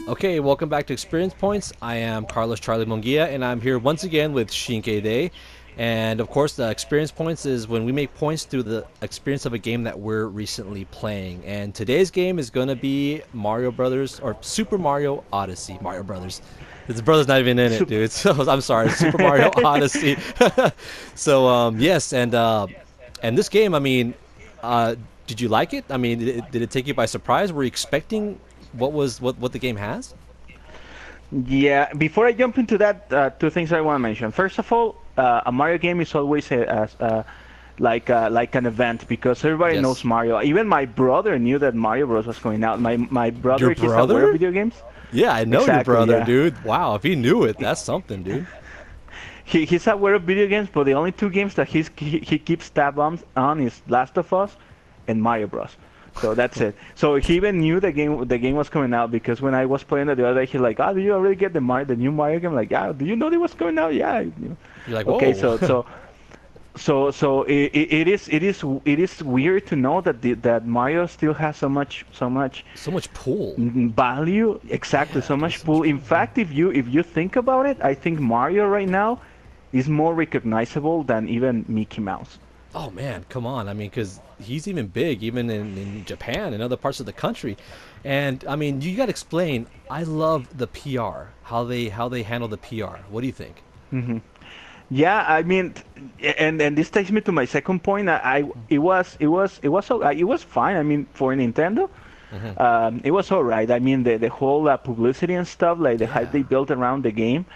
Okay, welcome back to Experience Points. I am Carlos Charlie Munguia, and I'm here once again with Shinke Day. And of course, the Experience Points is when we make points through the experience of a game that we're recently playing. And today's game is going to be Mario Brothers or Super Mario Odyssey. Mario Brothers. His brother's not even in it, Sup- dude. So I'm sorry, Super Mario Odyssey. Yes, and this game, uh, did you like it? I mean, did it take you by surprise? Were you expecting what the game has? Yeah, before I jump into that, two things I want to mention. First of all, a Mario game is always like an event because everybody knows Yes. Mario. Even my brother knew that Mario Bros was coming out. My Your brother, he's aware of brother? video games. Yeah, I know your Exactly, brother, yeah. dude. Wow, if he knew it, that's something, dude. He's aware of video games, but the only two games that he keeps tab on is Last of Us and Mario Bros. So that's it. So he even knew the game was coming out because when I was playing it the other day, he's like, "Oh, did you already get the new Mario game?" Like, "Yeah, do you know it was coming out?" Yeah. You're like, Okay, whoa, so it is weird to know that Mario still has so much so much pull. value. Exactly, Yeah, so dude, much so pull. much In pull. fact, if you think about it, I think Mario right now is more recognizable than even Mickey Mouse. Oh man, come on. I mean, because he's even big, even in Japan and other parts of the country. And I mean, you got to explain. I love the PR, how they handle the PR. What do you think? Yeah, I mean, and this takes me to my second point. It was fine. I mean, for Nintendo, Hmm. it was all right. I mean, the whole publicity and stuff, like the hype Yeah, they built around the game,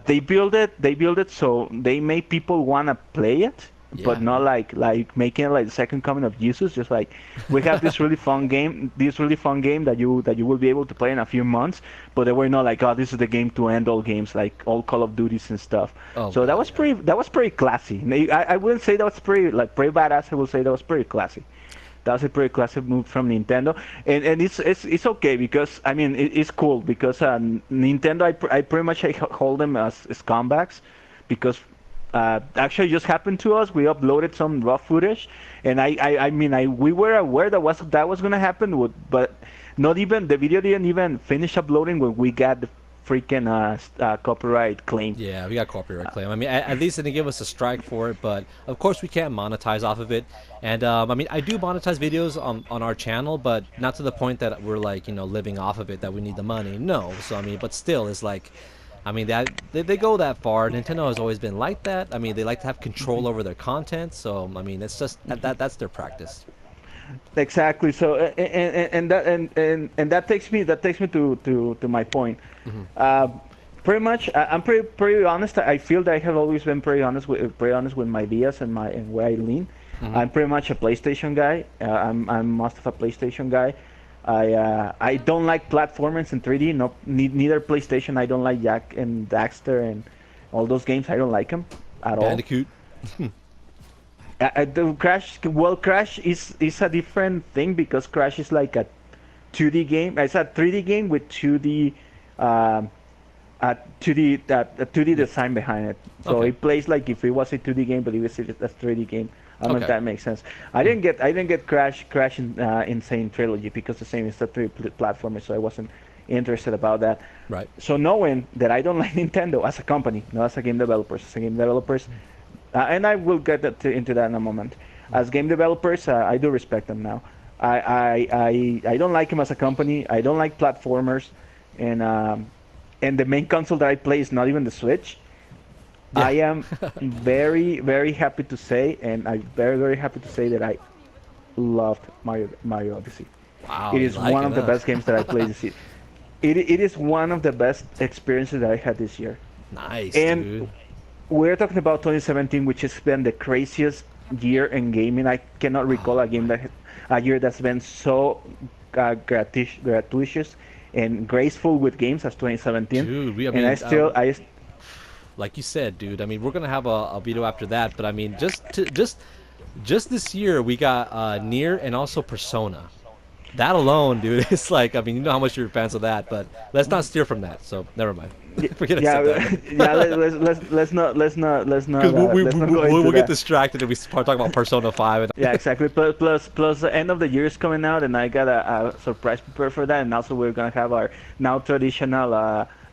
they built it so they made people wanna play it, but yeah, not dude. like making it like the second coming of Jesus. Just like we have this really fun game that you will be able to play in a few months, but they were not like, oh, this is the game to end all games, like all Call of Duties and stuff. Oh So that god, was yeah. pretty classy. I wouldn't say that was pretty badass. I would say that was pretty classy. That was a pretty classic move from Nintendo, and it's okay because I mean it's cool because Nintendo I pretty much hold them as comebacks because actually just happened to us. We uploaded some raw footage, and we were aware that was gonna happen, but not even the video didn't even finish uploading when we got the freaking copyright claim. Yeah, we got copyright claim. I mean, at least they didn't give us a strike for it, but of course we can't monetize off of it. And I mean, I do monetize videos on our channel, but not to the point that we're like, living off of it, that we need the money. No. So I mean, but still, it's like, I mean, that they go that far. Nintendo has always been like that. I mean, they like to have control over their content. So I mean, it's just that's their practice. Exactly. So and that takes me to my point. Hmm. Uh, Pretty much, I'm pretty honest. I feel that I have always been pretty honest with my ideas and where I lean. Hmm. I'm pretty much a PlayStation guy. I'm most of a PlayStation guy. I don't like platformers in 3D. No, neither PlayStation. I don't like Jack and Daxter and all those games. I don't like them at all. Bandicoot. The Crash, well, Crash is a different thing because Crash is like a 2D game. It's a 3D game with 2D, um, 2D Yeah. design behind it. So Okay. it plays like if it was a 2D game, but it was a 3D game. I don't know if Okay. that makes sense. I Mm. didn't get I didn't get Crash in Insane Trilogy because the same is a 3D platformer, so I wasn't interested about that. Right. So knowing that I don't like Nintendo as a company, not as a game developers, as a game developers, and I will get into that in a moment. As game developers, I do respect them now. I don't like them as a company. I don't like platformers, and the main console that I play is not even the Switch. Yeah. I am very very happy to say, and I'm very very happy to say that I loved Mario Odyssey. Wow, It you is like one it, of the huh? best games that I played this year. It is one of the best experiences that I had this year. Nice, And dude. we're talking about 2017, which has been the craziest year in gaming. I cannot recall Oh my. a year that's been so gratuitous and graceful with games as 2017. Dude, I And I mean, still, I like you said, dude. I mean, we're gonna have a video after that, but I mean, just this year we got Near and also Persona. That alone, dude, it's like, I mean, you know how much you're fans of that, but let's not steer from that. So never mind. Forget I said Yeah, that. yeah. Let's not Because let's not go we'll into get that. distracted and we start talking about Persona 5. And Yeah, exactly. Plus, the end of the year is coming out, and I got a surprise prepared for that. And also, we're gonna have our now traditional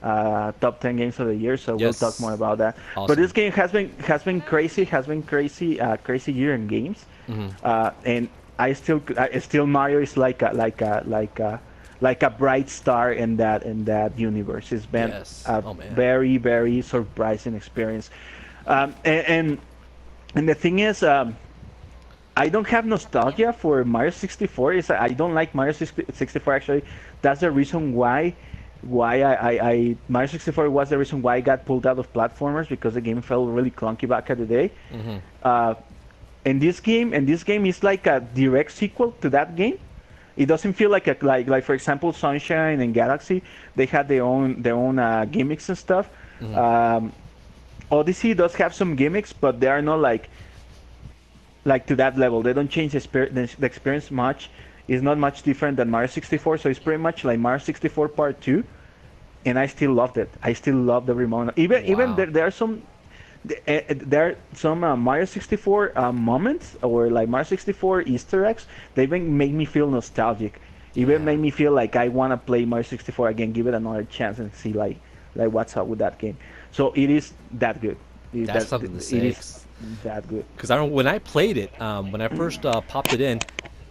top 10 games of the year. So we'll talk more yes, about that. But awesome. this game has been crazy, crazy year in games. And still Mario is like a bright star in that universe. It's been Yes. a Oh man. very very surprising experience. Um, and, and and the thing is, I don't have nostalgia for Mario 64. I don't like Mario 64 actually. That's the reason why Mario 64 was the reason why I got pulled out of platformers, because the game felt really clunky back at the day. Hmm. Uh, and this game is like a direct sequel to that game. It doesn't feel like for example Sunshine and Galaxy. They had their own gimmicks and stuff. Hmm. Um, Odyssey does have some gimmicks, but they are not like to that level. They don't change the experience much. It's not much different than Mario 64, so it's pretty much like Mario 64 Part 2, and I still loved it. I still love every moment. Even Wow. there are some Mario 64 moments, or like Mario 64 Easter eggs. They make me feel nostalgic. Even Yeah. make me feel like I want to play Mario 64 again, give it another chance, and see like what's up with that game. So it is that good. That's something to It say. is that good. Because I remember when I played it, when I first popped it in,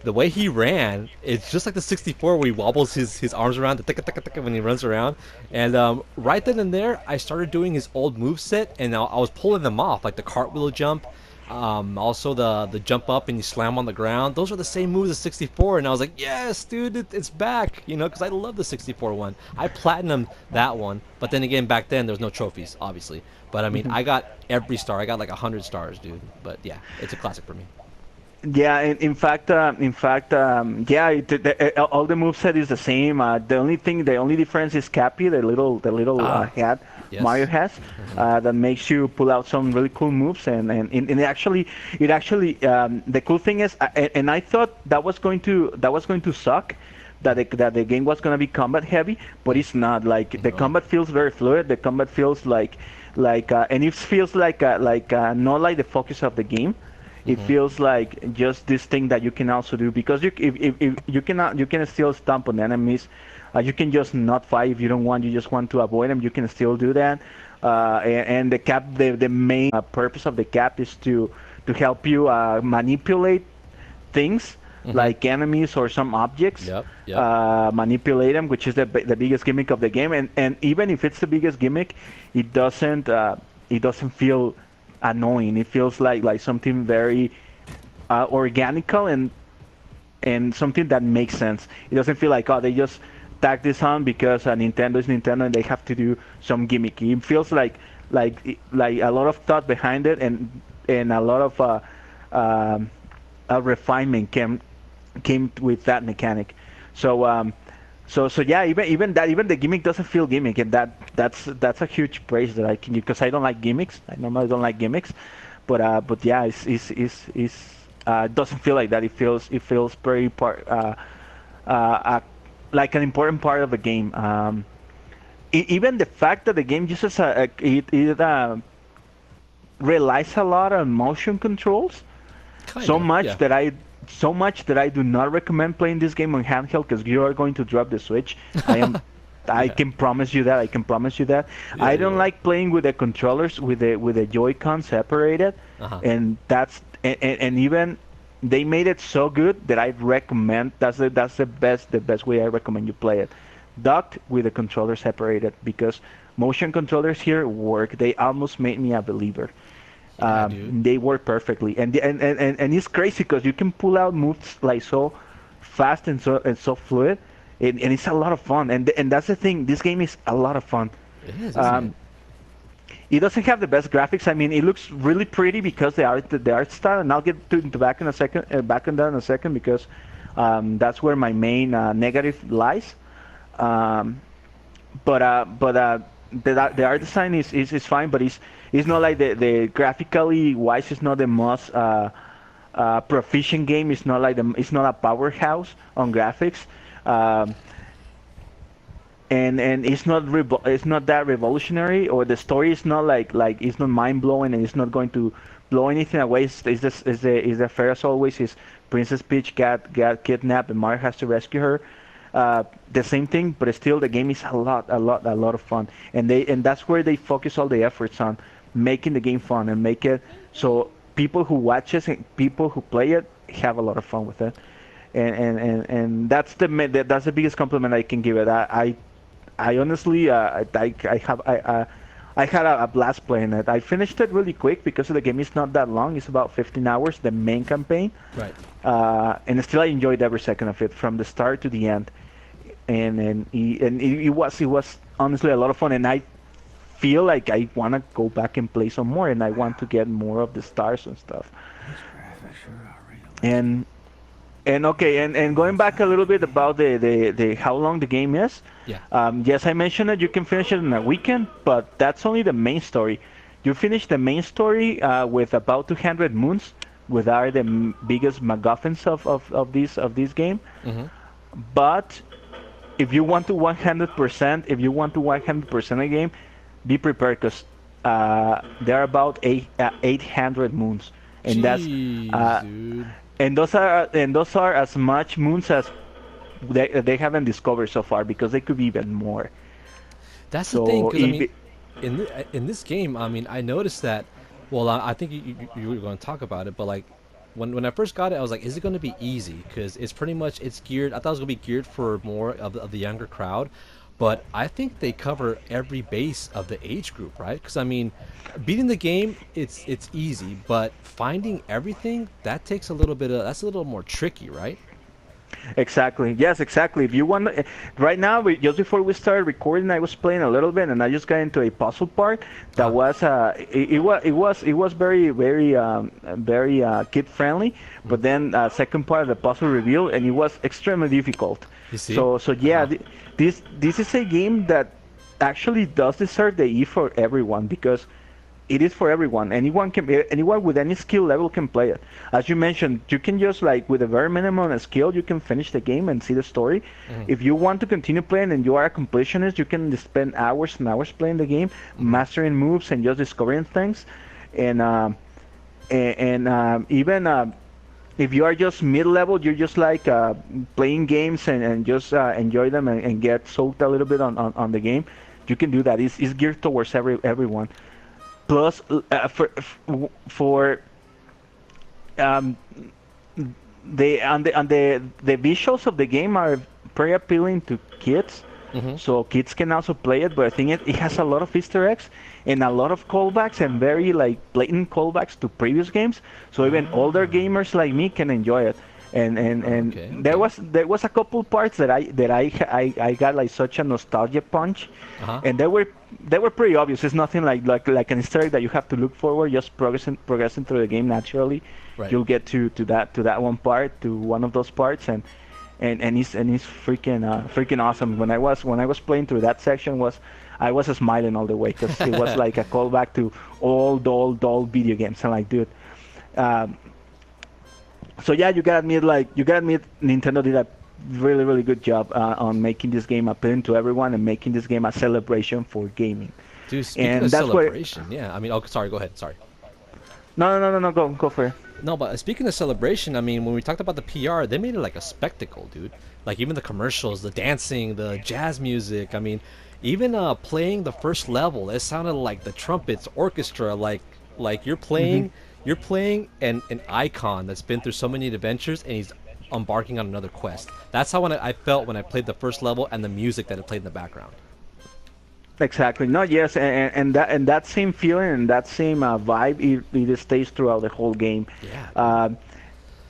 the way he ran, it's just like the 64 where he wobbles his arms around, the ticka when he runs around. And right then and there, I started doing his old move set, and I was pulling them off, like the cartwheel jump, also the jump up and you slam on the ground. Those are the same moves as 64, and I was like, yes, dude, it's back, you know, because I love the 64 one. I platinumed that one, but then again, back then there was no trophies, obviously. But I mean, I got every star. I got like 100 stars, dude. But yeah, it's a classic for me. Yeah, yeah, all the moveset is the same. The only difference is Cappy, the little Ah, hat Mario yes. has, Hmm. that makes you pull out some really cool moves. And it actually, the cool thing is, and I thought that was going to suck, that the game was going to be combat heavy, but it's not. Like the No. combat feels very fluid. The combat feels and it feels not like the focus of the game. It Hmm. feels like just this thing that you can also do, because if you can still stomp on enemies. You can just not fight if you don't want. You just want to avoid them. You can still do that. And the main purpose of the cap is to help you manipulate things Hmm. like enemies or some objects. Yep. Yep. Manipulate them, which is the biggest gimmick of the game. And even if it's the biggest gimmick, it doesn't feel annoying. It feels like something very organical, and something that makes sense. It doesn't feel like, oh, they just tag this on because Nintendo is Nintendo and they have to do some gimmicky. It feels like a lot of thought behind it, and a lot of refinement came with that mechanic. So yeah, even the gimmick doesn't feel gimmick, and that's a huge praise that I can, because I don't like gimmicks. I normally don't like gimmicks, but yeah, it doesn't feel like that. It feels very like an important part of the game. Even the fact that the game uses it relies a lot on motion controls, so Kinda. much Yeah. that I do not recommend playing this game on handheld, because you are going to drop the Switch. I am. I Yeah. can promise you that. I can promise you that. Yeah. I don't Yeah. like playing with the controllers with the Joy-Con separated, Uh huh. and and even they made it so good that I recommend. That's the best way I recommend you play it. Docked with the controller separated, because motion controllers here work. They almost made me a believer. Yeah, dude. They work perfectly, and it's crazy because you can pull out moves like so fast and so fluid, and it's a lot of fun. And that's the thing. This game is a lot of fun. It is, isn't it? Um, it doesn't have the best graphics. I mean, it looks really pretty because the art style, and I'll get into back in a second, back on that in a second, because that's where my main negative lies. Um, but the art design is fine, but it's not like the graphically wise is not the most proficient game. It's not a powerhouse on graphics. Um, and it's not that revolutionary, or the story is not like it's not mind blowing, and it's not going to blow anything away. Is the fair as always. Is Princess Peach got kidnapped and Mario has to rescue her. The same thing, but still the game is a lot of fun, and that's where they focus all the efforts on making the game fun and make it so people who watch it and people who play it have a lot of fun with it. And that's the biggest compliment I can give it. I honestly, I had a blast playing it. I finished it really quick because the game is not that long. It's about 15 hours, the main campaign. Right. And still, I enjoyed every second of it from the start to the end. It was honestly a lot of fun. And I feel like I want to go back and play some more, and I want to get more of the stars and stuff. And and going back a little bit about the how long the game is. Yeah. Yes, I mentioned that you can finish it in a weekend, but that's only the main story. You finish the main story with about 200 moons, which are the biggest MacGuffins of this game. Mm-hmm. But if you want to 100%, if you want to 100% a game, be prepared because there are about 800 moons, and Jeez, dude. and those are as much moons as they haven't discovered so far, because they could be even more. That's the So thing, because I if mean, it, in this game, I mean, I noticed that. Well, I think you were going to talk about it, but like when I first got it, I was like, is it going to be easy? Because it's pretty much it's geared. I thought it was going to be geared for more of the younger crowd, but I think they cover every base of the age group, right? Because I mean, beating the game, it's easy, but finding everything that takes a little bit of that's a little more tricky, right? Exactly. Yes, exactly. If you want, right now, just before we started recording, I was playing a little bit, and I just got into a puzzle part that was, it was very kid friendly. But then second part of the puzzle reveal, and it was extremely difficult. You see? So yeah, Uh-huh. this is a game that actually does deserve the E for everyone, because it is for everyone. Anyone with any skill level can play it. As you mentioned, you can just like with a very minimum of skill, you can finish the game and see the story. Mhm. If you want to continue playing and you are a completionist, you can spend hours and hours playing the game, mastering moves and just discovering things. And even if you are just mid-level, you're just like playing games and just enjoy them and get soaked a little bit on the game. You can do that. It's geared towards everyone. Plus, for um, the visuals of the game are pretty appealing to kids, Mhm. so kids can also play it. But I think it has a lot of Easter eggs and a lot of callbacks, and very like blatant callbacks to previous games. So even older gamers like me can enjoy it. And Okay, there okay. was a couple parts that I got like such a nostalgia punch, Uh-huh. and they were pretty obvious. It's nothing like an Easter egg that you have to look forward. Just progressing through the game naturally, Right. you'll get to that one part, to one of those parts, and it's freaking awesome. When I was playing through that section, I was smiling all the way, because it was like a callback to old video games. And like, dude. Um, so yeah, you gotta admit Nintendo did a really good job on making this game appealing to everyone and making this game a celebration for gaming. Dude, speaking And of that's where celebration, yeah. I mean, oh, sorry. Go ahead. Sorry. no, go for it. No, but speaking of celebration, I mean, when we talked about the PR, they made it like a spectacle, dude. Like even the commercials, the dancing, the jazz music. I mean, even playing the first level, it sounded like the trumpets, orchestra, like you're playing an icon that's been through so many adventures, and he's embarking on another quest. That's how I felt when I played the first level, and the music that it played in the background. Exactly. No, yes, and that same feeling and that same vibe, it stays throughout the whole game. Yeah.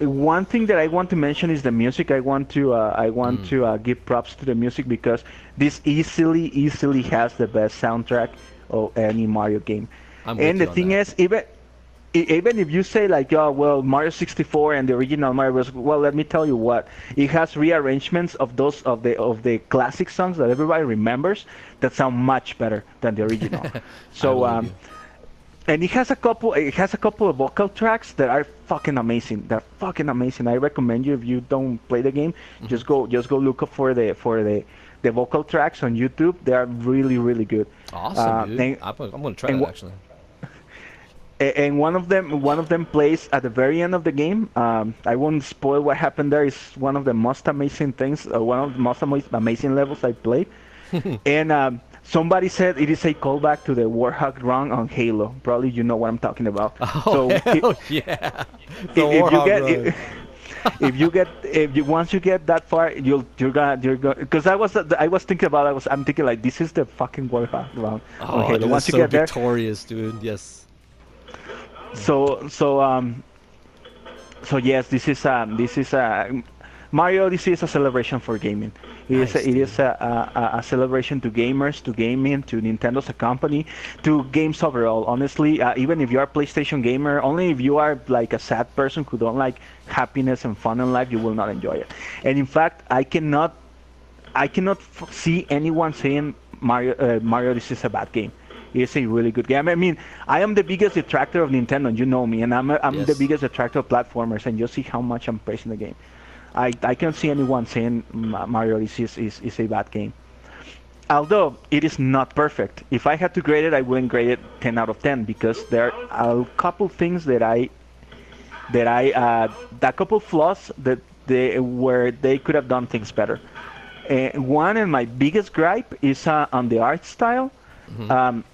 One thing that I want to mention is the music. I want to give props to the music, because this easily has the best soundtrack of any Mario game. I'm with And you the on thing that. is, even if you say like, oh well, Mario 64 and the original Mario Bros. Well, let me tell you what, it has rearrangements of the classic songs that everybody remembers that sound much better than the original. I So believe you. and it has a couple of vocal tracks that are fucking amazing. They're fucking amazing. I recommend you, if you don't play the game, Hmm. just go look up for the vocal tracks on YouTube. They are really really good. Awesome, Uh, dude. and I'm gonna try and that wha- actually. and one of them plays at the very end of the game. I won't spoil what happened there. It's one of the most amazing things, one of the most amazing levels I played. And somebody said it is a callback to the Warhawk run on Halo. Probably you know what I'm talking about. Oh So hell yeah, the if you Warhog get run. if you once you get that far, you're gonna, because I was thinking about, I'm thinking like, this is the fucking Warhawk run on Oh, Halo. dude, that's Once you so get there, victorious, dude. Yes. so so so yes, this is Mario Odyssey is a celebration for gaming. Nice, It dude. is a celebration to gamers, to gaming, to Nintendo as a company, to games overall. Honestly, even if you are a PlayStation gamer, only if you are like a sad person who don't like happiness and fun in life, you will not enjoy it. And in fact, I cannot see anyone saying Mario Odyssey is a bad game. It's a really good game. I mean, I am the biggest detractor of Nintendo, and you know me, and I'm the Yes. biggest detractor of platformers, and you see how much I'm praising the game. I can't see anyone saying Mario Odyssey is a bad game. Although it is not perfect. If I had to grade it, I wouldn't grade it 10 out of 10, because there are a couple things that couple flaws that where they could have done things better. One, and my biggest gripe, is on the art style. Hmm. Um,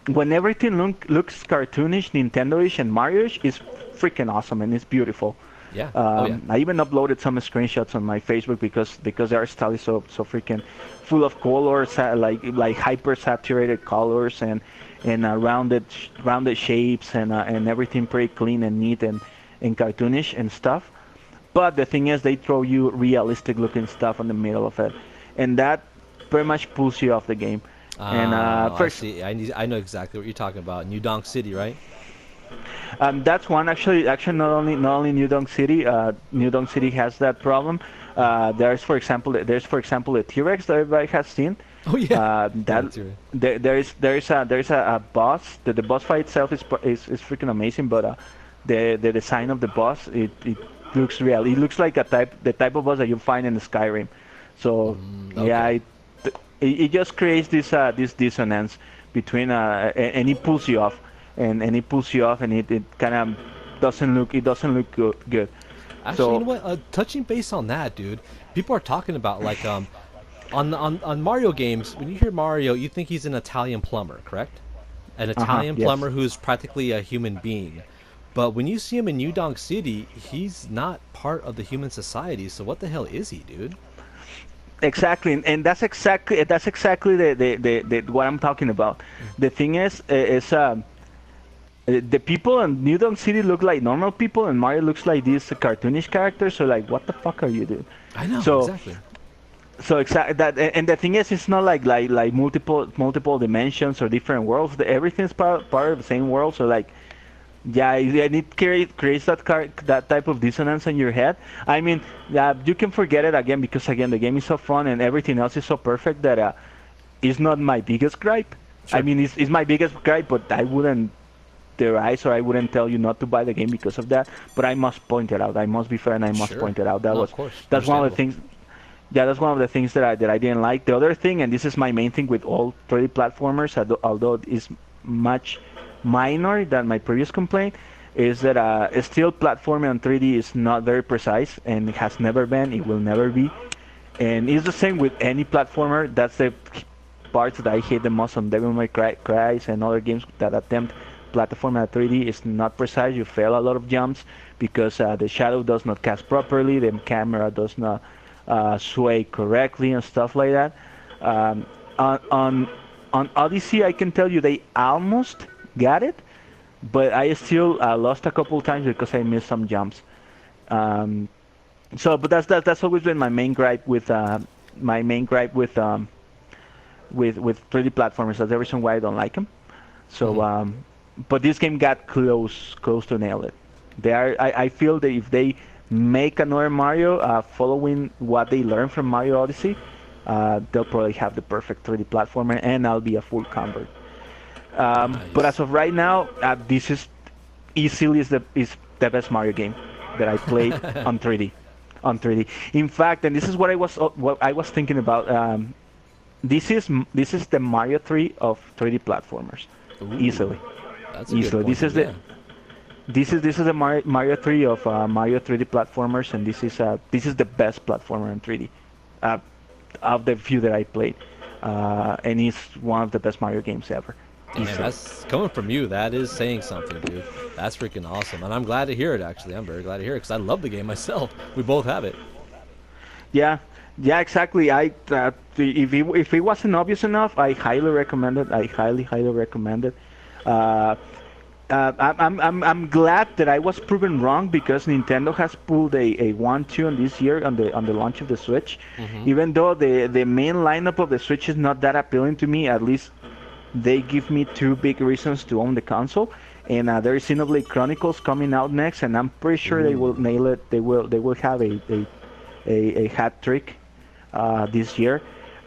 when everything looks cartoonish, Nintendo-ish, and Mario-ish, is freaking awesome and it's beautiful. Yeah. Oh yeah. I even uploaded some screenshots on my Facebook, because their style is so freaking full of colors, like hyper saturated colors, and rounded shapes, and everything pretty clean and neat and cartoonish and stuff. But the thing is, they throw you realistic looking stuff in the middle of it, and that pretty much pulls you off the game. And I first, see. I know exactly what you're talking about. New Donk City, right? that's one, actually not only New Donk City. New Donk City has that problem. There's for example the T-Rex that everybody has seen. Oh yeah. Yeah, That that's right. there is a boss. The boss fight itself is freaking amazing, but the design of the boss, it looks real. It looks like the type of boss that you find in the Skyrim. So yeah, Okay. it just creates this dissonance between and it pulls you off, and it pulls you off, and it kind of doesn't look good. Actually, you know So what? Touching base on that, dude. People are talking about like on Mario games. When you hear Mario, you think he's an Italian plumber, correct? An Italian yes. plumber who's practically a human being. But when you see him in New Donk City, he's not part of the human society. So what the hell is he, dude? Exactly, and that's exactly the what I'm talking about. The thing is the people in New Donk City look like normal people, and Mario looks like this cartoonish character. So like, what the fuck are you doing? I know So exactly. exactly that, and the thing is, it's not like multiple dimensions or different worlds. Everything's part of the same world. So like, yeah, and it creates that type of dissonance in your head. I mean, you can forget it again, because again the game is so fun and everything else is so perfect that it's not my biggest gripe. I Sure. mean, it's my biggest gripe, but I wouldn't theorize, or I wouldn't tell you not to buy the game because of that. But I must point it out. I must be fair, and I must Sure. point it out. No, of course. That's one of the Understandable. things. Yeah, that's one of the things that I didn't like. The other thing, and this is my main thing with all 3D platformers, although it's much minor than my previous complaint, is that still platforming on 3D is not very precise, and it has never been. It will never be. And it's the same with any platformer. That's the parts that I hate the most on Devil May Cry and other games that attempt platform at 3D. Is not precise. You fail a lot of jumps because the shadow does not cast properly, the camera does not sway correctly, and stuff like that. Um, on, on on Odyssey, I can tell you they almost got it, but I still lost a couple times because I missed some jumps. Um, but that's always been my main gripe with with 3D platformers. That's the reason why I don't like them. So, Hmm. but this game got close to nail it. I feel that if they make another Mario, following what they learned from Mario Odyssey, they'll probably have the perfect 3D platformer, and I'll be a full convert. But Nice. as of right now, this is easily is the best Mario game that I played on 3D. On 3D. In fact, and this is what I was thinking about. This is the Mario 3 of 3D platformers, Ooh, easily, that's a good easily. point, dude. Yeah. This is the Mario 3 of Mario 3D platformers, and this is the best platformer in 3D, uh, of the few that I played, and it's one of the best Mario games ever, Damn, easily. that's coming from you. That is saying something, dude. That's freaking awesome, and I'm glad to hear it. Actually, I'm very glad to hear it because I love the game myself. We both have it. Yeah, yeah, exactly. If it wasn't obvious enough, I highly recommend it. I highly recommend it. Uh, I'm glad that I was proven wrong because Nintendo has pulled a 1-2 on this year on the launch of the Switch. Mm-hmm. Even though the main lineup of the Switch is not that appealing to me, at least they give me two big reasons to own the console. And there is Xenoblade Chronicles coming out next, and I'm pretty sure they will Ooh, nail it. They will have a hat trick this year.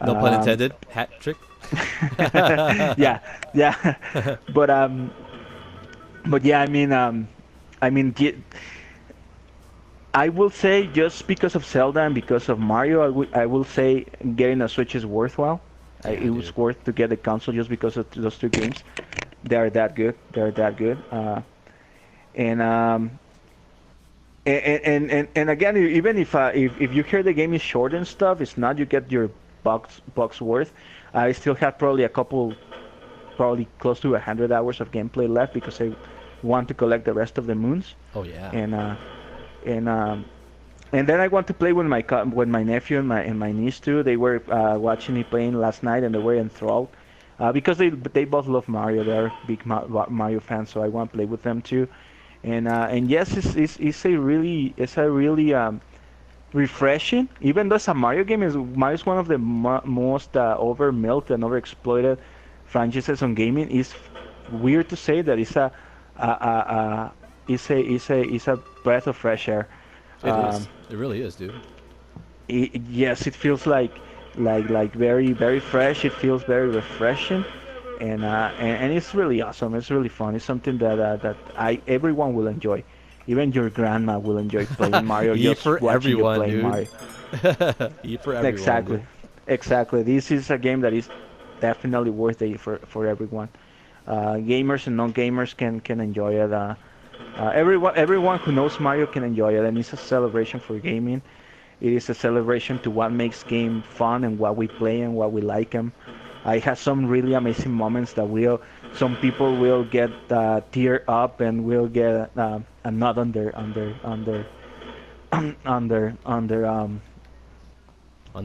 no pun Um, intended. Hat trick. yeah, yeah, but yeah, I mean, I will say just because of Zelda and because of Mario, I will say getting a Switch is worthwhile. Yeah, It was dude. worth to get a console just because of those two games. They are that good. They're that good. And and again, even if you hear the game is short and stuff, it's not. You get your bucks worth. I still have probably a couple, probably close to 100 hours of gameplay left because I want to collect the rest of the moons. Oh yeah. And and um, and then I want to play with with my nephew and my niece too. They were watching me playing last night and they were enthralled because they both love Mario. They're big Mario fans, so I want to play with them too. And yes, it's a really refreshing. Even though it's a Mario game, is Mario's one of the most over milked and overexploited franchises on gaming. It's weird to say that it's a breath of fresh air. It Um, is. It really is, dude. yes, it feels like very fresh. It feels very refreshing, and it's really awesome. It's really fun. It's something that I everyone will enjoy. Even your grandma will enjoy playing Mario E just for watching you everyone, playing dude. Mario. E for everyone, dude. Exactly, exactly. This is a game that is definitely worth it for everyone. Gamers and non-gamers can enjoy it. Everyone who knows Mario can enjoy it, and it's a celebration for gaming. It is a celebration to what makes game fun and what we play and what we like them. I have some really amazing moments that will some people will get tear up and will get a knot On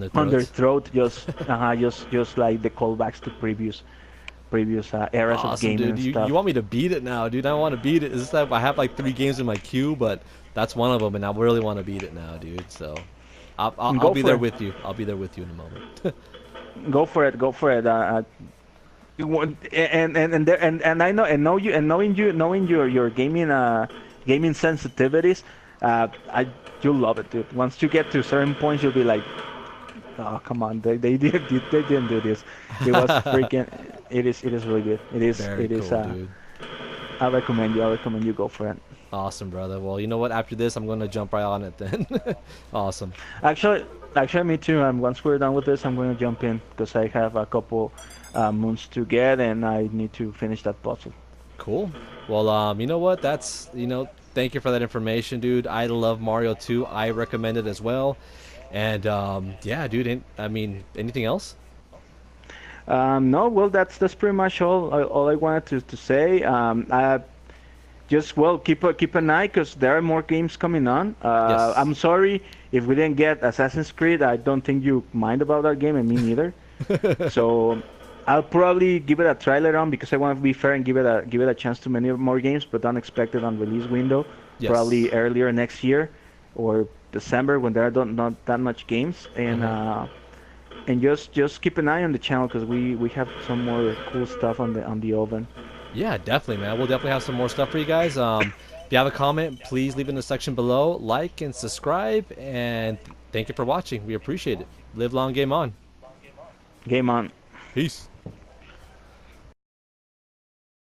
their on their throats. throat just like the callbacks to previous eras of Awesome, gaming dude. and You stuff. want me to beat it now, dude? I want to beat it. It's just that I have like 3 games in my queue, but that's one of them, and I really want to beat it now, dude. So I'll Go be for there it. with you. I'll be there with you in a moment. Go for it. Go for it. And I know and knowing your gaming sensitivities, I you'll love it, dude. Once you get to certain points, you'll be like, oh come on, they didn't do this. It was freaking. It is really good. Very It is. cool, dude. I recommend you go for it. Awesome, brother. Well, you know what? After this, I'm gonna jump right on it then. Awesome. Actually, me too. Once we're done with this, I'm going to jump in because I have a couple moons to get, and I need to finish that puzzle. Cool. Well, you know what? Thank you for that information, dude. I love Mario 2. I recommend it as well. And yeah, dude. I mean, anything else? No, well, that's pretty much all I wanted to say. Just well, keep an eye because there are more games coming on. Yes. I'm sorry if we didn't get Assassin's Creed. I don't think you mind about that game, and me neither. So I'll probably give it a try later on because I want to be fair and give it a chance to many more games, but don't expect it on release window. Yes. Probably earlier next year or December when there are not that much games. Uh-huh. And just keep an eye on the channel because we have some more cool stuff on the oven. Yeah, definitely, man. We'll definitely have some more stuff for you guys. If you have a comment, please leave it in the section below. Like and subscribe. And thank you for watching. We appreciate it. Live long, game on. Game on. Peace.